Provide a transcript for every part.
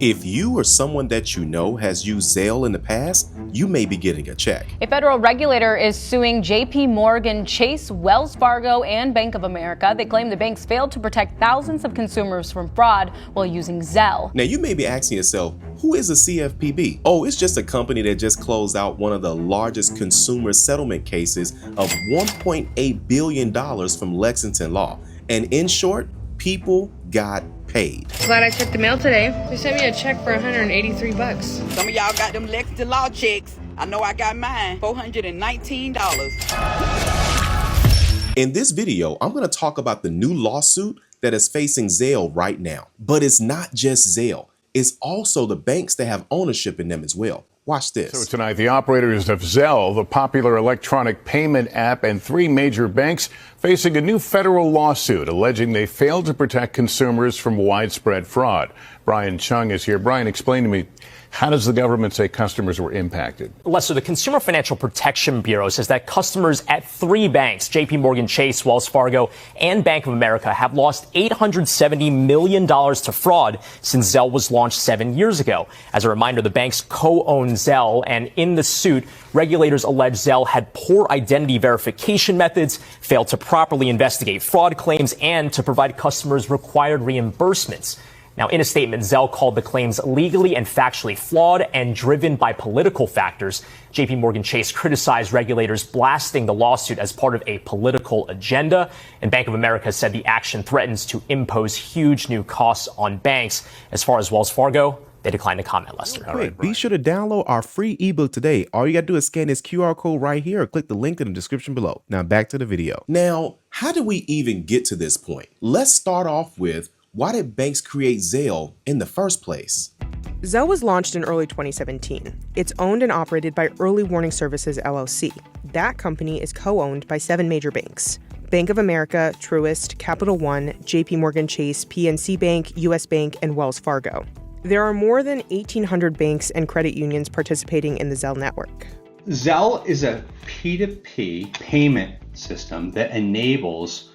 If you or someone that you know has used Zelle in the past, you may be getting a check. A federal regulator is suing JP Morgan, Chase, Wells Fargo, and Bank of America. They claim the banks failed to protect thousands of consumers from fraud while using Zelle. Now, you may be asking yourself, who is a CFPB? Oh, it's just a company that just closed out one of the largest consumer settlement cases of $1.8 billion from Lexington Law. And in short, people got paid. Glad I checked the mail today. They sent me a check for $183. Some of y'all got them Lexington Law checks. I know I got mine, $419. In this video, I'm going to talk about the new lawsuit that is facing Zelle right now. But it's not just Zelle. It's also the banks that have ownership in them as well. Watch this. So tonight, the operators of Zelle, the popular electronic payment app, and 3 major banks facing a new federal lawsuit alleging they failed to protect consumers from widespread fraud. Brian Chung is here. Brian, explain to me, how does the government say customers were impacted? Lester, the Consumer Financial Protection Bureau says that customers at 3 banks, JP Morgan Chase, Wells Fargo, and Bank of America, have lost $870 million to fraud since Zelle was launched 7 years ago. As a reminder, the banks co-own Zelle, and in the suit, regulators allege Zelle had poor identity verification methods, failed to properly investigate fraud claims, and to provide customers required reimbursements. Now, in a statement, Zelle called the claims legally and factually flawed and driven by political factors. JP Morgan Chase criticized regulators blasting the lawsuit as part of a political agenda. And Bank of America said the action threatens to impose huge new costs on banks. As far as Wells Fargo, they declined to comment, Lester. All right, be sure to download our free ebook today. All you got to do is scan this QR code right here or click the link in the description below. Now back to the video. Now, how did we even get to this point? Let's start off with, why did banks create Zelle in the first place? Zelle was launched in early 2017. It's owned and operated by Early Warning Services, LLC. That company is co-owned by 7 major banks: Bank of America, Truist, Capital One, JP Morgan Chase, PNC Bank, US Bank, and Wells Fargo. There are more than 1,800 banks and credit unions participating in the Zelle network. Zelle is a P2P payment system that enables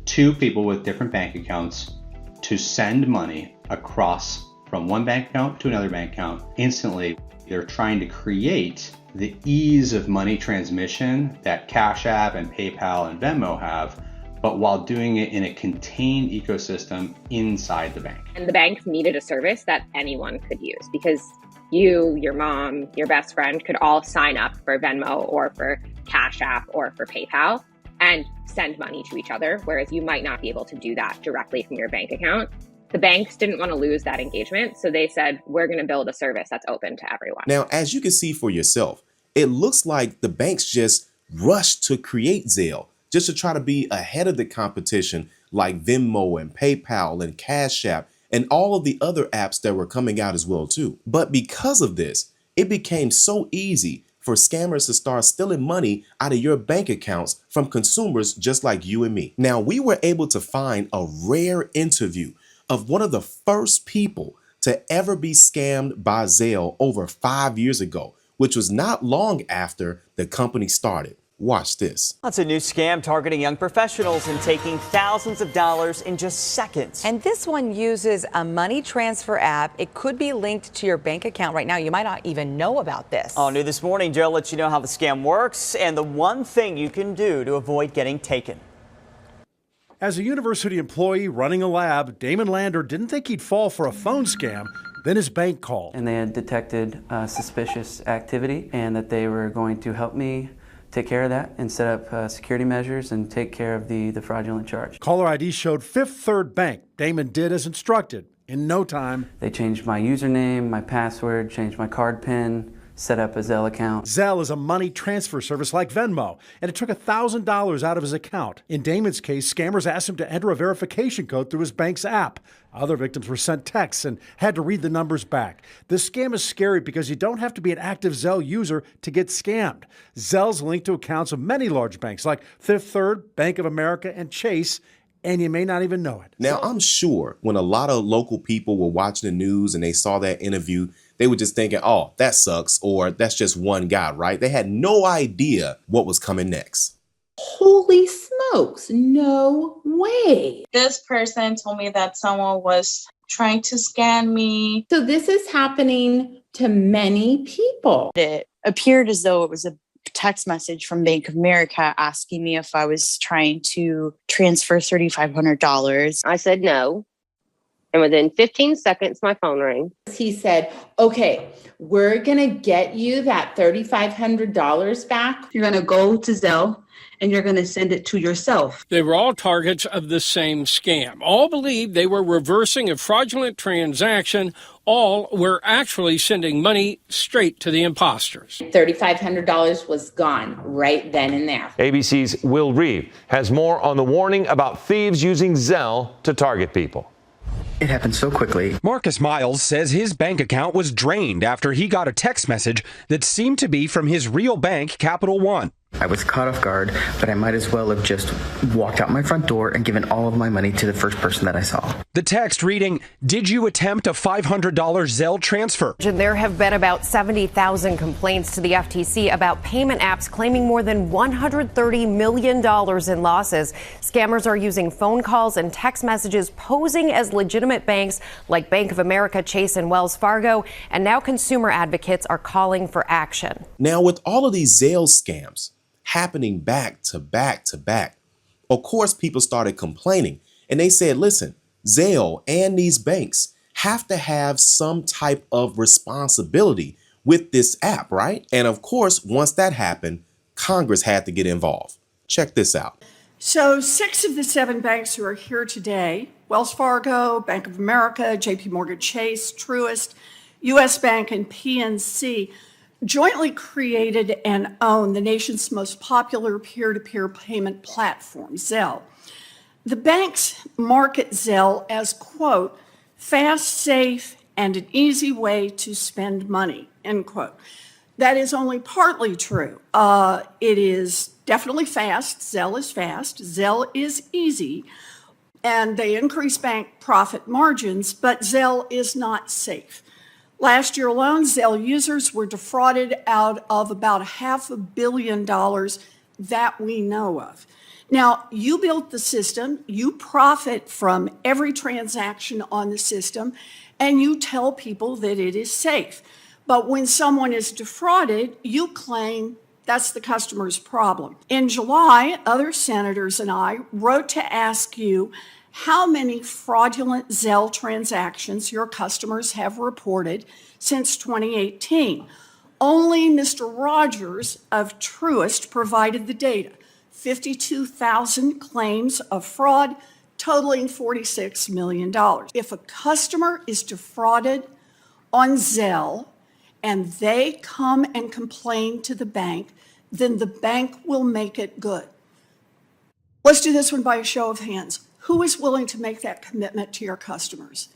2 people with different bank accounts to send money across from one bank account to another bank account instantly. They're trying to create the ease of money transmission that Cash App and PayPal and Venmo have, but while doing it in a contained ecosystem inside the bank. And the banks needed a service that anyone could use because you, your mom, your best friend could all sign up for Venmo or for Cash App or for PayPal and send money to each other, whereas you might not be able to do that directly from your bank account. The banks didn't want to lose that engagement, so they said, we're going to build a service that's open to everyone. Now, as you can see for yourself, it looks like the banks just rushed to create Zelle just to try to be ahead of the competition like Venmo and PayPal and Cash App and all of the other apps that were coming out as well too. But because of this, it became so easy for scammers to start stealing money out of your bank accounts from consumers just like you and me. Now, we were able to find a rare interview of one of the first people to ever be scammed by Zelle over 5 years ago, which was not long after the company started. Watch this. That's a new scam targeting young professionals and taking thousands of dollars in just seconds. And this one uses a money transfer app. It could be linked to your bank account right now. You might not even know about this. All new this morning, Joe lets you know how the scam works and the one thing you can do to avoid getting taken. As a university employee running a lab, Damon Lander didn't think he'd fall for a phone scam. Then his bank called. And they had detected suspicious activity and that they were going to help me take care of that and set up security measures and take care of the fraudulent charge. Caller ID showed Fifth Third Bank. Damon did as instructed. In no time, they changed my username, my password, changed my card PIN, set up a Zelle account. Zelle is a money transfer service like Venmo, and it took $1,000 out of his account. In Damon's case, scammers asked him to enter a verification code through his bank's app. Other victims were sent texts and had to read the numbers back. This scam is scary because you don't have to be an active Zelle user to get scammed. Zelle's linked to accounts of many large banks like Fifth Third, Bank of America, and Chase, and you may not even know it. Now, I'm sure when a lot of local people were watching the news and they saw that interview, they were just thinking, oh, that sucks, or that's just one guy, right? They had no idea what was coming next. Holy smokes, no way. This person told me that someone was trying to scam me. So this is happening to many people. It appeared as though it was a text message from Bank of America asking me if I was trying to transfer $3,500. I said no. And within 15 seconds, my phone rang. He said, okay, we're going to get you that $3,500 back. You're going to go to Zelle and you're going to send it to yourself. They were all targets of the same scam. All believed they were reversing a fraudulent transaction. All were actually sending money straight to the imposters. $3,500 was gone right then and there. ABC's Will Reeve has more on the warning about thieves using Zelle to target people. It happened so quickly. Marcus Miles says his bank account was drained after he got a text message that seemed to be from his real bank, Capital One. I was caught off guard, but I might as well have just walked out my front door and given all of my money to the first person that I saw. The text reading, "Did you attempt a $500 Zelle transfer?" There have been about 70,000 complaints to the FTC about payment apps claiming more than $130 million in losses. Scammers are using phone calls and text messages posing as legitimate banks like Bank of America, Chase, and Wells Fargo. And now consumer advocates are calling for action. Now, with all of these Zelle scams happening back to back to back, of course, people started complaining and they said, listen, Zelle and these banks have to have some type of responsibility with this app, right? And of course, once that happened, Congress had to get involved. Check this out. So 6 of the 7 banks who are here today, Wells Fargo, Bank of America, JP Morgan Chase, Truist, US Bank, and PNC, jointly created and own the nation's most popular peer-to-peer payment platform, Zelle. The banks market Zelle as, quote, fast, safe, and an easy way to spend money, end quote. That is only partly true. It is definitely fast. Zelle is fast. Zelle is easy. And they increase bank profit margins, but Zelle is not safe. Last year alone, Zelle users were defrauded out of about $500 million that we know of. Now, you built the system, you profit from every transaction on the system, and you tell people that it is safe. But when someone is defrauded, you claim that's the customer's problem. In July, other senators and I wrote to ask you how many fraudulent Zelle transactions your customers have reported since 2018. Only Mr. Rogers of Truist provided the data. 52,000 claims of fraud totaling $46 million. If a customer is defrauded on Zelle and they come and complain to the bank, then the bank will make it good. Let's do this one by a show of hands. Who is willing to make that commitment to your customers?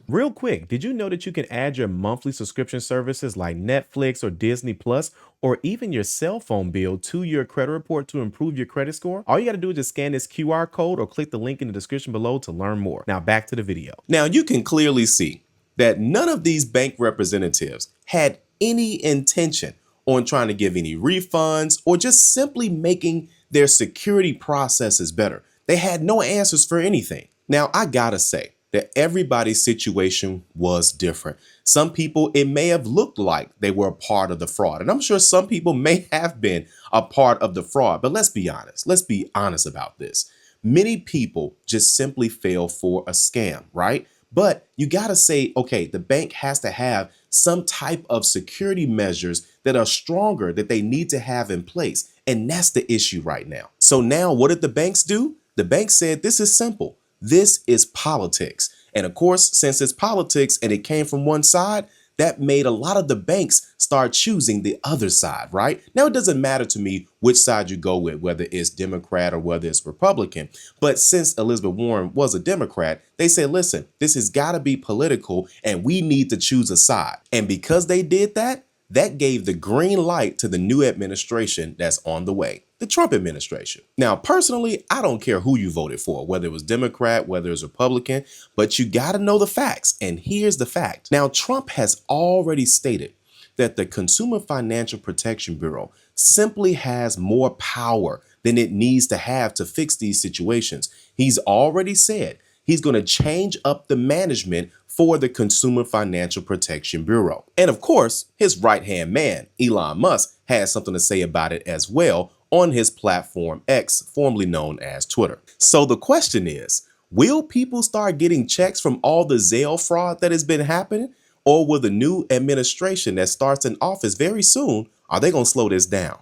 Real quick, did you know that you can add your monthly subscription services like Netflix or Disney Plus, or even your cell phone bill to your credit report to improve your credit score? All you got to do is just scan this QR code or click the link in the description below to learn more. Now back to the video. Now you can clearly see that none of these bank representatives had any intention on trying to give any refunds or just simply making their security processes better. They had no answers for anything. Now, I gotta say that everybody's situation was different. Some people, it may have looked like they were a part of the fraud. And I'm sure some people may have been a part of the fraud. But let's be honest. Let's be honest about this. Many people just simply fell for a scam, right? But you got to say, okay, the bank has to have some type of security measures that are stronger that they need to have in place. And that's the issue right now. So now what did the banks do? The bank said, this is simple. This is politics. And of course, since it's politics and it came from one side, that made a lot of the banks start choosing the other side, right? Now, it doesn't matter to me which side you go with, whether it's Democrat or whether it's Republican. But since Elizabeth Warren was a Democrat, they said, listen, this has got to be political and we need to choose a side. And because they did that, that gave the green light to the new administration that's on the way, the Trump administration. Now, personally, I don't care who you voted for, whether it was Democrat, whether it was Republican, but you got to know the facts. And here's the fact. Now, Trump has already stated that the Consumer Financial Protection Bureau simply has more power than it needs to have to fix these situations. He's already said he's going to change up the management for the Consumer Financial Protection Bureau. And of course, his right-hand man, Elon Musk, has something to say about it as well on his platform X, formerly known as Twitter. So the question is, will people start getting checks from all the Zelle fraud that has been happening? Or will the new administration that starts in office very soon, are they going to slow this down?